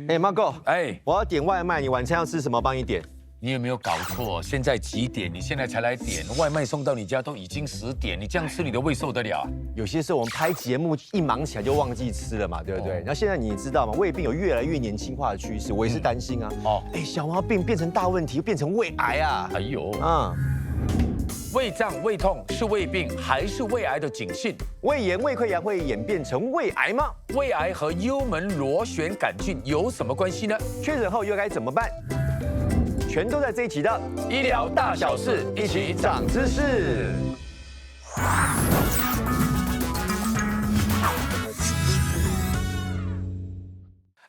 哎，Marco，哎，我要点外卖，你晚餐要吃什么？帮你点。你有没有搞错？现在几点？你现在才来点，外卖送到你家都已经10点，你这样吃你的胃受得了？有些时候我们拍节目一忙起来就忘记吃了嘛，对不对？那现在你知道吗？胃病有越来越年轻化的趋势，我也是担心啊。哎，小毛病变成大问题，变成胃癌啊！哎呦，胃胀、胃痛是胃病还是胃癌的警讯？胃炎、胃溃疡会演变成胃癌吗？胃癌和幽门螺旋杆菌有什么关系呢？确诊后又该怎么办？全都在这一期的医疗大小事，一起长知识。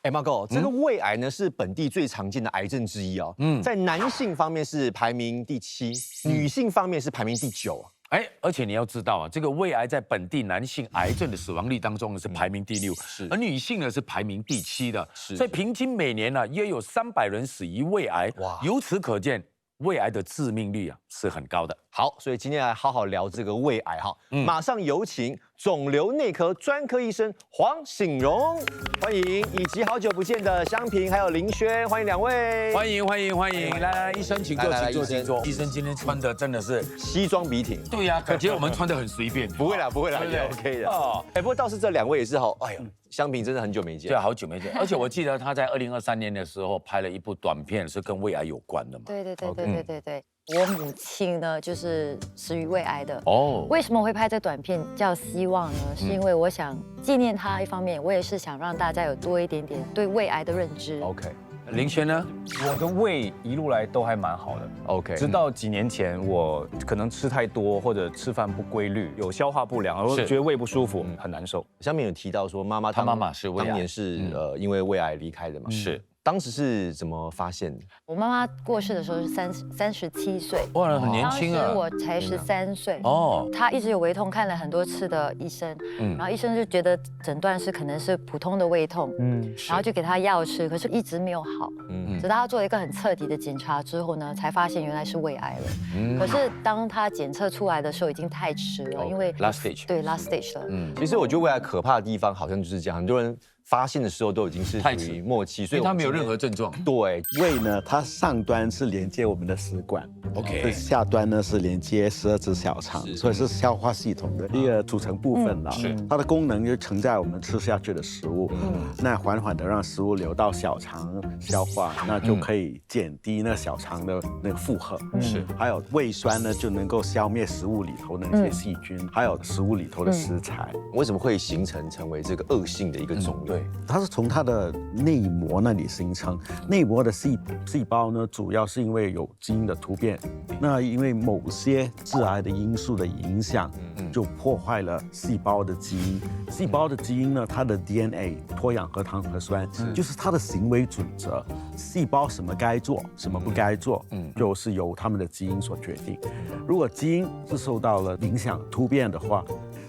哎，Marco，这个胃癌呢是本地最常见的癌症之一哦。在男性方面是排名第7，女性方面是排名第9。哎，而且你要知道啊，这个胃癌在本地男性癌症的死亡率当中呢是排名第6，而女性呢是排名第7的，所以平均每年呢约有300人死于胃癌。哇，由此可见，胃癌的致命率啊是很高的。好，所以今天来好好聊这个胃癌哈。马上有请肿瘤内科专科医生黄醒荣，欢迎，以及好久不见的香萍还有林轩，欢迎2位。欢迎！来，医生请坐，请坐。医生今天穿的真的是西装笔挺。对呀，感觉我们穿的很随便。不会啦，也 OK 的。哦，哎，不过倒是这2位也是好，哎呦，香萍真的很久没见。对，好久没见。而且我记得他在2023年的时候拍了一部短片，是跟胃癌有关的嘛。对。我母亲呢，就是死于胃癌的。哦，为什么我会拍这短片叫希望呢？是因为我想纪念她，一方面我也是想让大家有多一点点对胃癌的认知。OK，林轩呢？我的胃一路来都还蛮好的。OK，直到几年前我可能吃太多或者吃饭不规律，有消化不良，然后觉得胃不舒服，很难受。香萍有提到说她妈妈是胃癌，当年是因为胃癌离开的嘛。是。当时是怎么发现的？我妈妈过世的时候是37岁，哇，很年轻啊！当时我才13岁。哦，她一直有胃痛，看了很多次的医生，然后医生就觉得诊断是可能是普通的胃痛，然后就给她药吃，可是一直没有好。直到她做了一个很彻底的检查之后呢，才发现原来是胃癌了。可是当她检测出来的时候已经太迟了，因为 last stage， 对 last stage 了。其实我觉得胃癌可怕的地方好像就是这样，很多人发现的时候都已经是属于末期，所以他没有任何症状。对，胃呢，它上端是连接我们的食管 ，OK， 下端呢是连接12指小肠，所以是消化系统的一个组成部分了。是，它的功能就承载我们吃下去的食物，那缓缓的让食物流到小肠消化，那就可以减低那小肠的那个负荷。是，还有胃酸呢，就能够消灭食物里头的那些细菌，还有食物里头的食材。为什么会成为这个恶性的一个肿瘤？它是从它的内膜那里形成，内膜的细胞呢，主要是因为有基因的突变，那因为某些致癌的因素的影响，就破坏了细胞的基因。细胞的基因呢，它的 DNA 脱氧核糖核酸，就是它的行为准则，细胞什么该做，什么不该做，就是由它们的基因所决定。如果基因是受到了影响突变的话，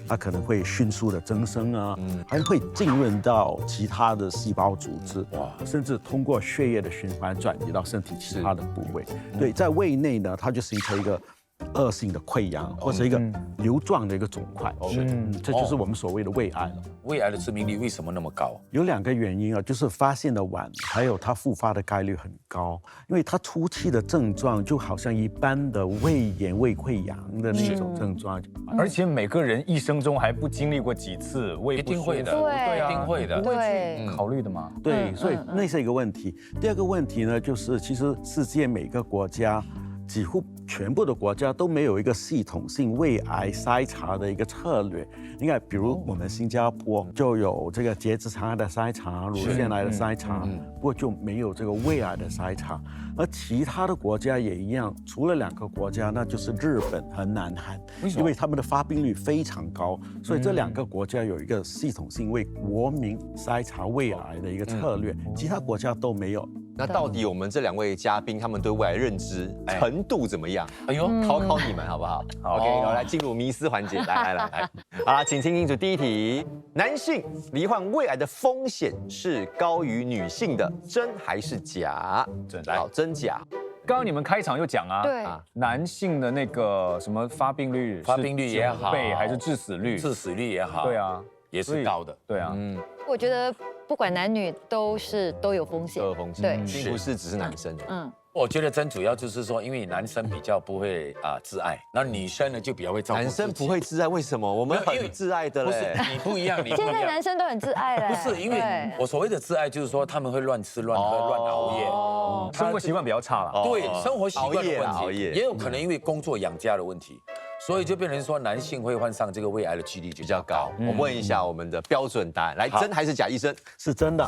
它可能会迅速的增生啊，还会浸润到其他的细胞组织，甚至通过血液的循环转移到身体其他的部位。对，在胃内呢，它就形成一个恶性的溃疡或者一个瘤状的一个肿块，这就是我们所谓的胃癌了。胃癌的致命率为什么那么高？有2个原因啊，就是发现的晚，还有它复发的概率很高。因为它初期的症状就好像一般的胃炎、胃溃疡的那种症状，而且每个人一生中还不经历过几次胃不舒服，一定会的，对，一定会的，不会去考虑的嘛。对，所以那是一个问题。第2个问题呢，就是其实世界每个国家，几乎全部的国家都没有一个系统性胃癌筛查的一个策略。你看，比如我们新加坡就有这个结直肠癌的筛查、乳腺癌的筛查，不过就没有这个胃癌的筛查。而其他的国家也一样，除了2个国家，那就是日本和南韩，因为他们的发病率非常高，所以这2个国家有一个系统性为国民筛查胃癌的一个策略，其他国家都没有。那到底我们这2位嘉宾他们对胃癌认知程度怎么样？哎呦，考考你们好不好 ？OK， 我来进入迷思环节，来，好了，请听清楚第1题：男性罹患胃癌的风险是高于女性的，真还是假？好，真假。刚刚你们开场又讲啊，对，男性的那个什么发病率也好，倍还是致死率？致死率也好，对啊，也是高的。对啊，我觉得不管男女都有风险，都有风险，对，并不是只是男生。我觉得真主要就是说，因为男生比较不会自爱，那女生呢就比较会照顾。男生不会自爱，为什么？我们很自爱的嘞。不是你不一样，你不一样。现在男生都很自爱嘞。不是，因为我所谓的自爱就是说他们会乱吃乱喝乱熬夜，生活习惯比较差了。对，生活习惯的问熬夜题，也有可能因为工作养家的问题，所以就变成说男性会患上这个胃癌的几率就比较高。我问一下我们的标准答案，来，真还是假？医生是真的。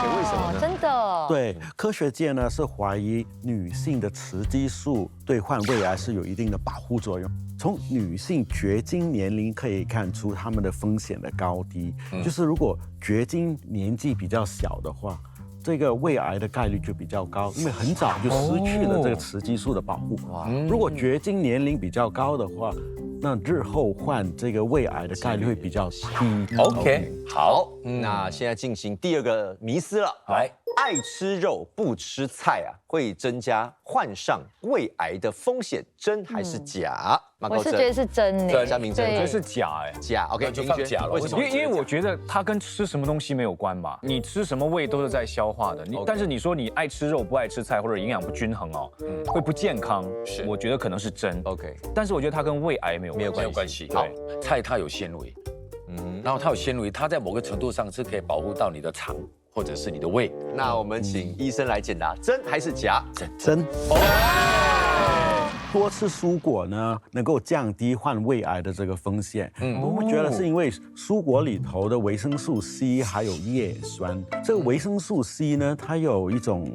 为什么呢？真的。对，科学界呢是怀疑女性的雌激素对患胃癌是有一定的保护作用。从女性绝经年龄可以看出她们的风险的高低，就是如果绝经年纪比较小的话，这个胃癌的概率就比较高，因为很早就失去了这个雌激素的保护。如果绝经年龄比较高的话，那日后患这个胃癌的概率会比较低。OK， 好，那现在进行第二个迷思了。来，爱吃肉不吃菜会增加患上胃癌的风险，真还是假？我是觉得是真的，嘉明真，我觉得是假假。OK， 就放假了。为什么？因为我觉得它跟吃什么东西没有关嘛，你吃什么胃都是在消化的。但是你说你爱吃肉不爱吃菜或者营养不均衡会不健康，是我觉得可能是真。OK， 但是我觉得它跟胃癌没有关系。好，菜它有纤维，然后它有纤维，它在某个程度上是可以保护到你的肠或者是你的胃。那我们请医生来解答，真还是假？真。多吃蔬果呢，能够降低患胃癌的这个风险。我们觉得是因为蔬果里头的维生素 C 还有叶酸。这个维生素 C 呢，它有一种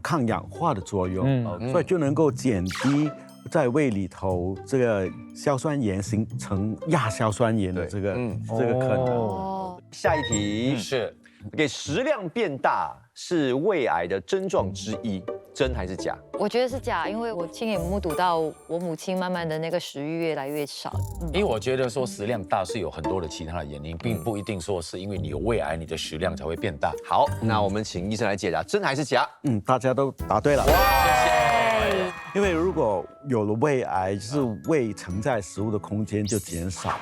抗氧化的作用，所以就能够减低在胃里头这个硝酸盐形成亚硝酸盐的这个可能。下一题是给食量变大是胃癌的症状之一，真还是假？我觉得是假，因为我亲眼目睹到我母亲慢慢的那个食欲越来越少。因为我觉得说食量大是有很多的其他的原因，并不一定说是因为你有胃癌，你的食量才会变大。好，那我们请医生来解答，真还是假？大家都答对了。谢谢。因为如果有了胃癌，就是胃承载食物的空间就减少了，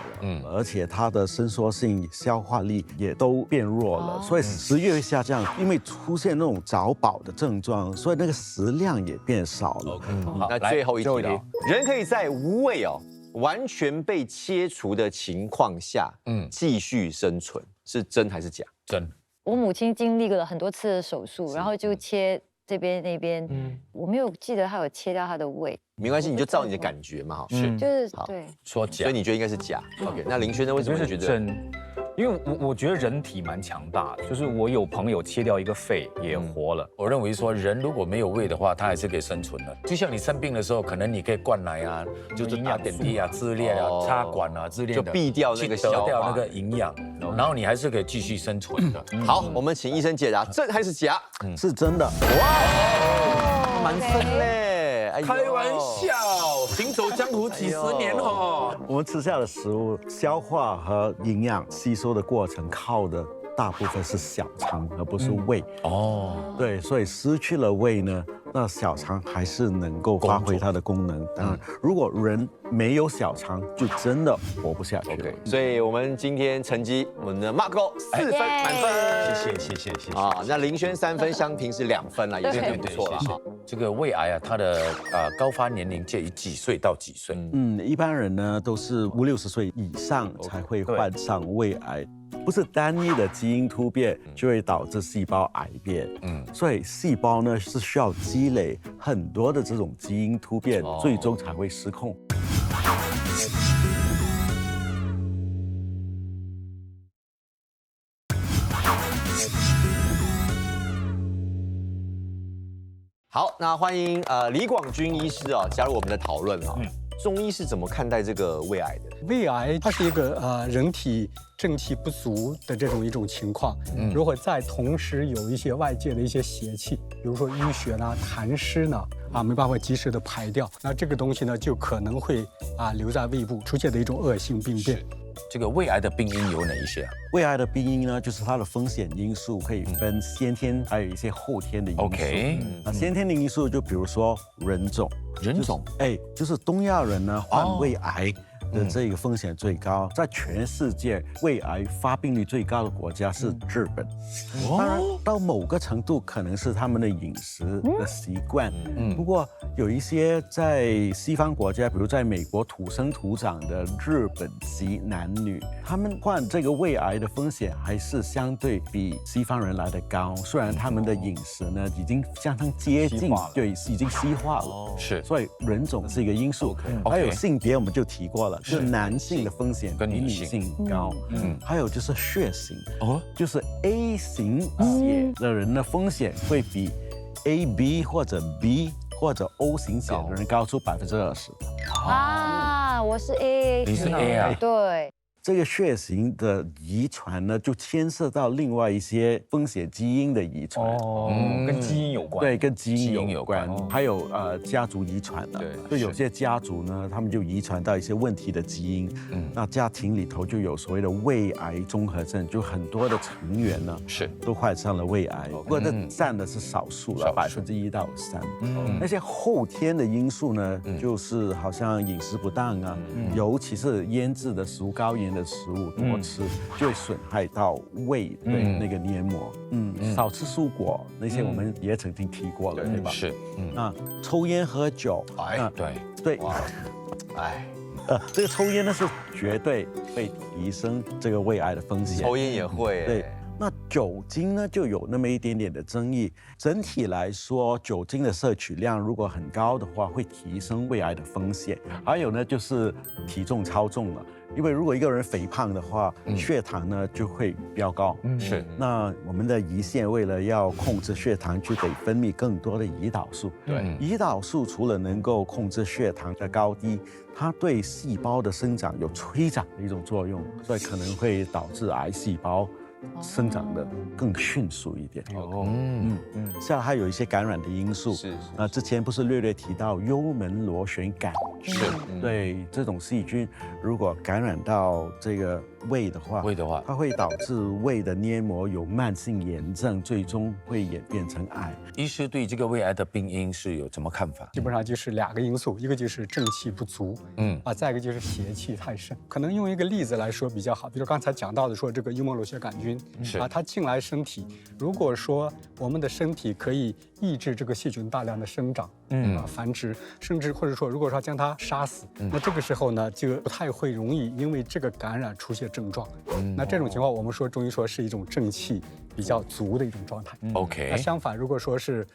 而且它的伸缩性、消化力也都变弱了，所以食欲会下降。因为出现那种早饱的症状，所以那个食量也变少了。好，那最后一题了，人可以在无胃完全被切除的情况下，继续生存，是真还是假？真。我母亲经历了很多次的手术，然后就切这边那边，我没有记得她有切掉她的胃。没关系，你就照你的感觉嘛，是，就是对。说假，所以你觉得应该是假。OK， 那林轩呢？为什么觉得真？因为我觉得人体蛮强大的，就是我有朋友切掉一个肺也活了。我认为说人如果没有胃的话，他还是可以生存的。就像你生病的时候，可能你可以灌奶啊，就是打点滴啊、支链啊、插管啊之类的，就避掉那个消化，得掉那个营养，然后你还是可以继续生存的。好，我们请医生解答，真还是假？是真的。哇，蛮深嘞！开玩笑，行走江湖几十年哦。我们吃下的食物消化和营养吸收的过程，靠的大部分是小肠，而不是胃。对，所以失去了胃呢，那小肠还是能够发挥它的功能。当然，如果人没有小肠，就真的活不下去。OK， 所以我们今天成绩，我们的 Marco 4分满分，谢谢。那林轩3分，香萍是2分了，也是很不错了哈。这个胃癌它的高发年龄介于几岁到几岁？一般人呢都是50、60岁以上才会患上胃癌。不是单一的基因突变就会导致细胞癌变，所以细胞呢是需要积累很多的这种基因突变，最终才会失控。好，那欢迎李广军医师加入我们的讨论哈。中医是怎么看待这个胃癌的？胃癌它是一个人体正气不足的一种情况。如果在同时有一些外界的一些邪气，比如说淤血呢、痰湿呢，没办法及时的排掉，那这个东西呢就可能会留在胃部，出现的一种恶性病变。这个胃癌的病因有哪一些？胃癌的病因呢，就是它的风险因素可以分先天，还有一些后天的因素。OK， 先天的因素就比如说人种，人种，就是东亚人呢患胃癌，的这个风险最高，在全世界胃癌发病率最高的国家是日本。当然，到某个程度可能是他们的饮食的习惯。不过有一些在西方国家，比如在美国土生土长的日本籍男女，他们患这个胃癌的风险还是相对比西方人来的高。虽然他们的饮食呢已经相当接近，对，已经西化了。是，所以人种是一个因素。还有性别，我们就提过了，就是男性的风险比女性高。还有就是血型，就是 A 型血的人的风险会比 AB 或者 B 或者 O 型血的人高出20%。啊，我是 A， 你是 A 啊？对。这个血型的遗传呢，就牵涉到另外一些风险基因的遗传。跟基因有关。对，跟基因有关。还有家族遗传的。对，有些家族呢，他们就遗传到一些问题的基因。那家庭里头就有所谓的胃癌综合症，就很多的成员呢都患上了胃癌。不过这占的是少数了，1%到3%。那些后天的因素呢，就是好像饮食不当啊，尤其是腌制的食物、高盐的食物多吃，就会损害到胃的那个黏膜。少吃蔬果，那些我们也曾经提过了，对吧？是。那抽烟喝酒，对，这个抽烟呢是绝对会提升这个胃癌的风险。抽烟也会。对。那酒精呢，就有那么一点点的争议。整体来说，酒精的摄取量如果很高的话，会提升胃癌的风险。还有呢，就是体重超重了。因为如果一个人肥胖的话，血糖呢就会飙高。是。那我们的胰腺为了要控制血糖，就得分泌更多的胰岛素。对。胰岛素除了能够控制血糖的高低，它对细胞的生长有催长的一种作用，所以可能会导致癌细胞生长的更迅速一点。现在还有一些感染的因素。之前不是略提到幽门螺旋杆？对，这种细菌如果感染到这个胃的话，它会导致胃的黏膜有慢性炎症，最终会演变成癌。医师对这个胃癌的病因是有什么看法？基本上就是2个因素，一个就是正气不足，再一个就是邪气太盛。可能用一个例子来说比较好，比如刚才讲到的说这个幽门螺旋杆菌，它进来身体，如果说我们的身体可以抑制这个细菌大量的生长，繁殖，甚至或者说如果说将它杀死，那这个时候呢就不太会容易因为这个感染出现症状。那这种情况我们说中医说是一种正气比较足的一种状态。OK。那相反，如果说是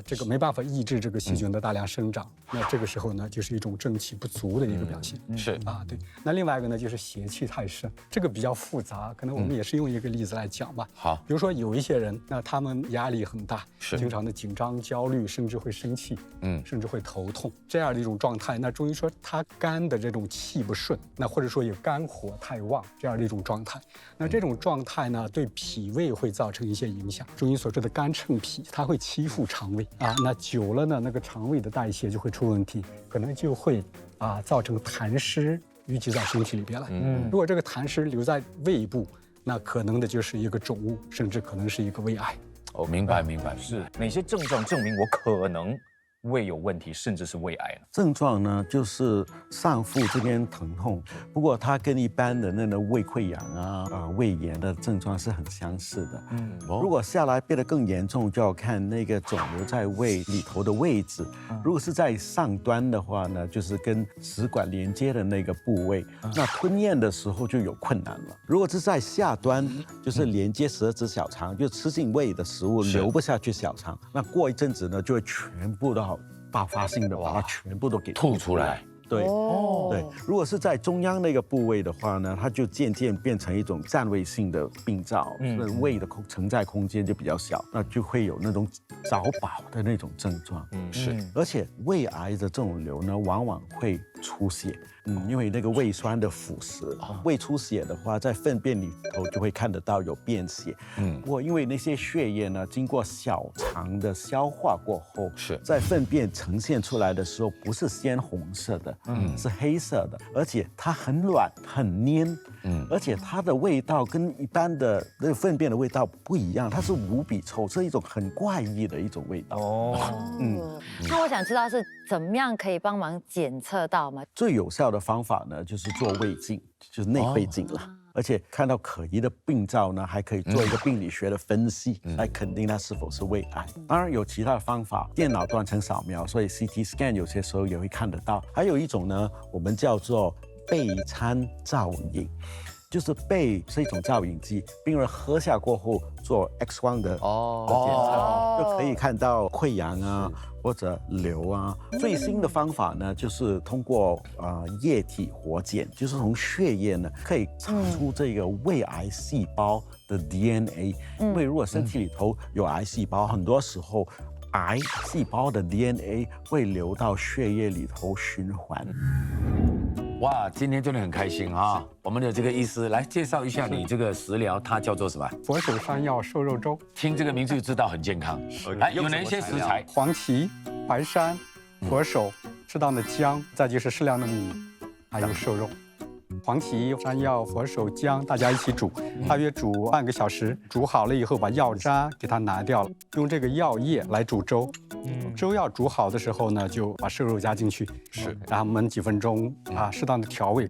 这个没办法抑制这个细菌的大量生长，那这个时候呢就是一种正气不足的一个表现。对。那另外一个呢就是邪气太盛，这个比较复杂，可能我们也是用一个例子来讲吧。好。比如说有一些人，那他们压力很大，经常的紧张、焦虑，甚至会生气，甚至会头痛这样的一种状态。那中医说他肝的这种气不顺，那或者说有肝火太旺这样的一种状态。那这种状态呢对脾胃会造成一些影响。中医所说的肝乘脾，它会欺负肠胃那久了呢，那个肠胃的代谢就会出问题，可能就会造成痰湿淤积在身体里边来。如果这个痰湿留在胃部，那可能的就是一个肿物，甚至可能是一个胃癌。明白。是哪些症状证明我可能胃有问题，甚至是胃癌呢？症状呢，就是上腹这边疼痛，不过它跟一般的那个胃溃疡胃炎的症状是很相似的。如果下来变得更严重，就要看那个肿瘤在胃里头的位置。如果是在上端的话呢，就是跟食管连接的那个部位，那吞咽的时候就有困难了。如果是在下端，就是连接舌质小肠，就吃进胃的食物流不下去小肠，那过一阵子呢，就会全部都爆发性的把它全部都给吐出来。对，如果是在中央那个部位的话呢，它就渐渐变成一种占位性的病灶，胃的承载空间就比较小，那就会有那种早饱的那种症状。而且胃癌的这种瘤呢，往往会出血。因为那个胃酸的腐蚀，胃出血的话，在粪便里头就会看得到有便血。不过因为那些血液呢，经过小肠的消化过后，在粪便呈现出来的时候，不是鲜红色的，是黑色的，而且它很软很黏。而且它的味道跟一般的那个粪便的味道不一样，它是无比臭，是一种很怪异的一种味道。那我想知道是怎么样可以帮忙检测到吗？最有效的方法呢，就是做胃镜，就是内窥镜了。而且看到可疑的病灶呢，还可以做一个病理学的分析，来肯定它是否是胃癌。当然有其他的方法，电脑断层扫描，所以 CT scan 有些时候也会看得到。还有一种呢，我们叫做钡餐造影，就是钡是一种造影剂，病人喝下过后做 X 光的检测，就可以看到溃疡啊。或者瘤啊，最新的方法呢，就是通过液体活检，就是从血液呢可以查出这个胃癌细胞的 DNA。因为如果身体里头有癌细胞，很多时候癌细胞的 DNA 会流到血液里头循环。哇，今天真的很开心啊！我们的这个医师来介绍一下你这个食疗，它叫做什么？佛手山药瘦肉粥。听这个名字就知道很健康。来，有哪些食材？黄芪、淮山、佛手，适当的姜，再就是适量的米，还有瘦肉。黄芪、山药、佛手、姜，大家一起煮，大约煮半个小时。煮好了以后，把药渣给它拿掉了，用这个药液来煮粥。粥要煮好的时候呢，就把瘦肉加进去，然后焖几分钟适当的调味。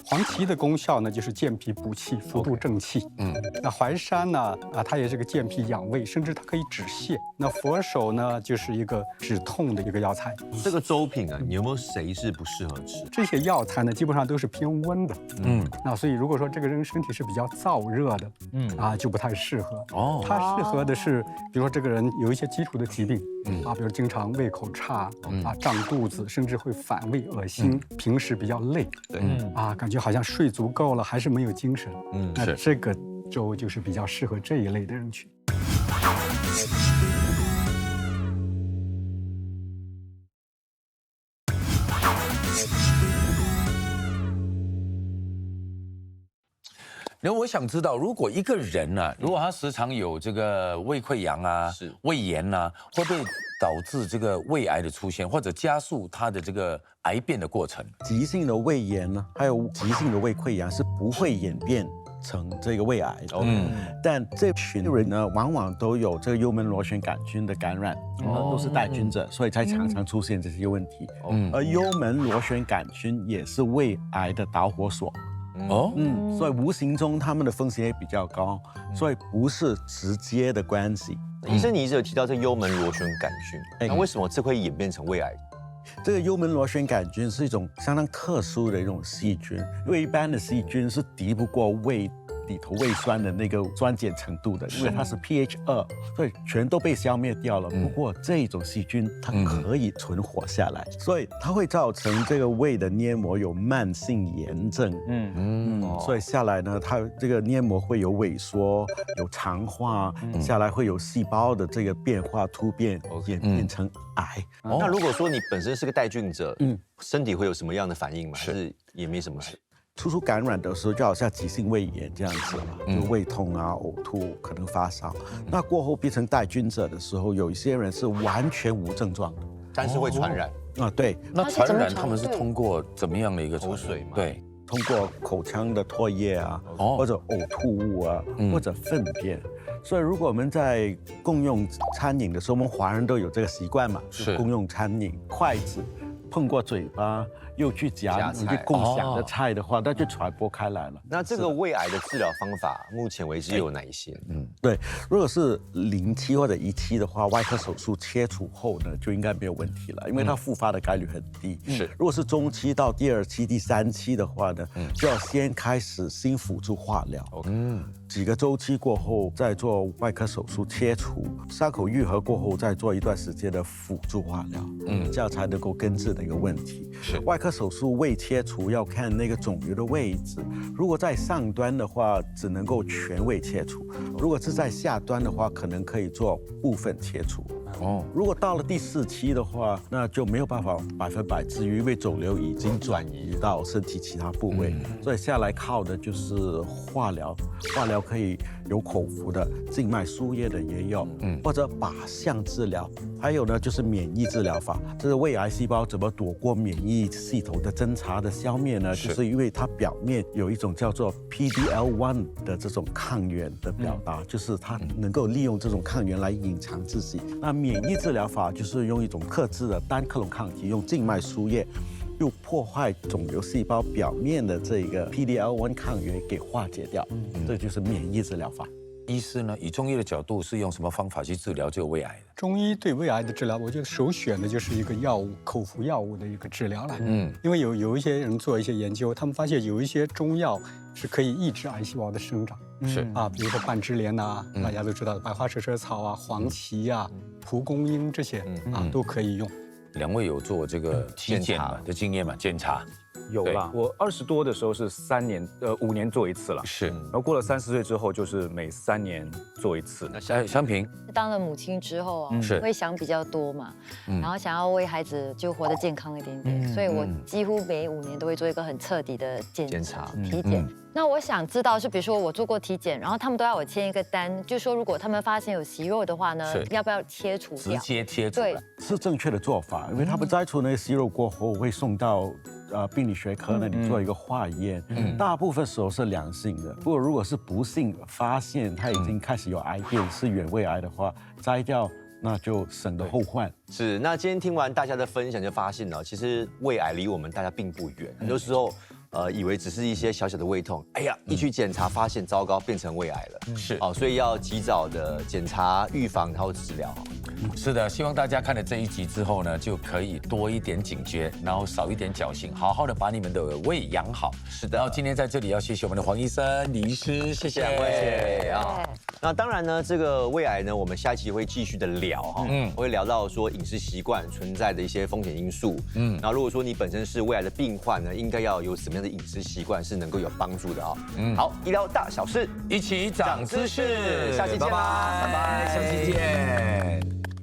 黄芪的功效呢，就是健脾补气、扶助正气。那淮山呢，它也是个健脾养胃，甚至它可以止泻。那佛手呢，就是一个止痛的一个药材。这个粥品啊，你有没有谁是不适合吃？这些药材呢，基本上都是偏温的。那所以如果说这个人身体是比较燥热的，就不太适合。它适合的是，比如说这个人有一些基础的疾病，比如经常胃口差，胀肚子，甚至会反胃、恶心，平时比较累，感觉好像睡足够了，还是没有精神。那这个粥就是比较适合这一类的人群。然后我想知道，如果一个人呢，如果他时常有这个胃溃疡啊、胃炎啊，会不会导致这个胃癌的出现，或者加速他的这个癌变的过程？急性的胃炎呢，还有急性的胃溃疡是不会演变成这个胃癌的。但这群人呢，往往都有这个幽门螺旋杆菌的感染，都是带菌者，所以才常常出现这些问题。而幽门螺旋杆菌也是胃癌的导火索。所以无形中他们的风险也比较高，所以不是直接的关系。医生，你一直有提到这幽门螺旋杆菌，那为什么这会演变成胃癌？这个幽门螺旋杆菌是一种相当特殊的一种细菌，因为一般的细菌是敌不过胃里头胃酸的那个酸碱程度的，因为它是 pH 2，所以全都被消灭掉了。不过这种细菌它可以存活下来，所以它会造成这个胃的黏膜有慢性炎症。所以下来呢，它这个黏膜会有萎缩、有肠化，下来会有细胞的这个变化突变，演变成癌。那如果说你本身是个带菌者，身体会有什么样的反应吗？还是也没什么事？初感染的时候就好像急性胃炎这样子嘛，就胃痛啊、呕吐，可能发烧。那过后变成带菌者的时候，有一些人是完全无症状的，但是会传染。对。那传染他们是通过怎么样的一个口水吗？对，通过口腔的唾液啊，或者呕吐物啊，或者粪便。所以如果我们在共用餐饮的时候，我们华人都有这个习惯嘛，是共用餐饮，筷子碰过嘴巴。又去夹你去共享的菜的话，那就传播开来了。那这个胃癌的治疗方法，目前为止有哪一些？对，如果是零期或者1期的话，外科手术切除后呢，就应该没有问题了，因为它复发的概率很低。如果是中期到第2期、第3期的话呢，就要先开始新辅助化疗。几个周期过后再做外科手术切除，伤口愈合过后再做一段时间的辅助化疗，这样才能够根治那个问题。外科手术胃切除要看那个肿瘤的位置，如果在上端的话，只能够全胃切除；如果是在下端的话，可能可以做部分切除。如果到了第4期的话，那就没有办法100%治愈，因为肿瘤已经转移到身体其他部位，所以下来靠的就是化疗。化疗可以有口服的，静脉输液的也有，或者靶向治疗，还有呢就是免疫治疗法。这是胃癌细胞怎么躲过免疫系统的侦查的消灭呢？就是因为它表面有一种叫做 PD-L1 的这种抗原的表达，就是它能够利用这种抗原来隐藏自己。那免疫治疗法就是用一种克制的单克隆抗体，用静脉输液。又破坏肿瘤细胞表面的这个 PD-L1 抗原给化解掉，这就是免疫治疗法。医师呢，以中医的角度是用什么方法去治疗这个胃癌的？中医对胃癌的治疗，我觉得首选的就是一个药物，口服药物的一个治疗了。因为有一些人做一些研究，他们发现有一些中药是可以抑制癌细胞的生长。比如说半枝莲呐，大家都知道的百花蛇舌草啊、黄芪啊、蒲公英这些都可以用。2位有做这个体检的经验吗？检查有啦，我20多的时候是5年做一次了，是，然后过了30岁之后就是每3年做一次。那香萍当了母亲之后啊，会想比较多嘛，然后想要为孩子就活得健康一点点，所以我几乎每5年都会做一个很彻底的检查体检。那我想知道是，比如说我做过体检，然后他们都要我签一个单，就说如果他们发现有息肉的话呢，要不要切除掉？直接切除？对，是正确的做法，因为他们摘除那些息肉过后，会送到病理学科那里做一个化验，大部分时候是良性的。不过如果是不幸发现它已经开始有癌变，是原位癌的话，摘掉那就省得后患。是，那今天听完大家的分享，就发现了，其实胃癌离我们大家并不远，很多时候。以为只是一些小小的胃痛，哎呀，一去检查发现糟糕，变成胃癌了。是，所以要及早的检查、预防，然后治疗。是的，希望大家看了这一集之后呢，就可以多一点警觉，然后少一点侥幸，好好的把你们的胃养好。是的。然后今天在这里要谢谢我们的黄医生、李医师，谢谢2位啊。那当然呢，这个胃癌呢，我们下一期会继续的聊哈，会聊到说饮食习惯存在的一些风险因素。然后如果说你本身是胃癌的病患呢，应该要有什么样的饮食习惯是能够有帮助的啊？好，医疗大小事，一起长知识，下期见啦，拜拜，下期见。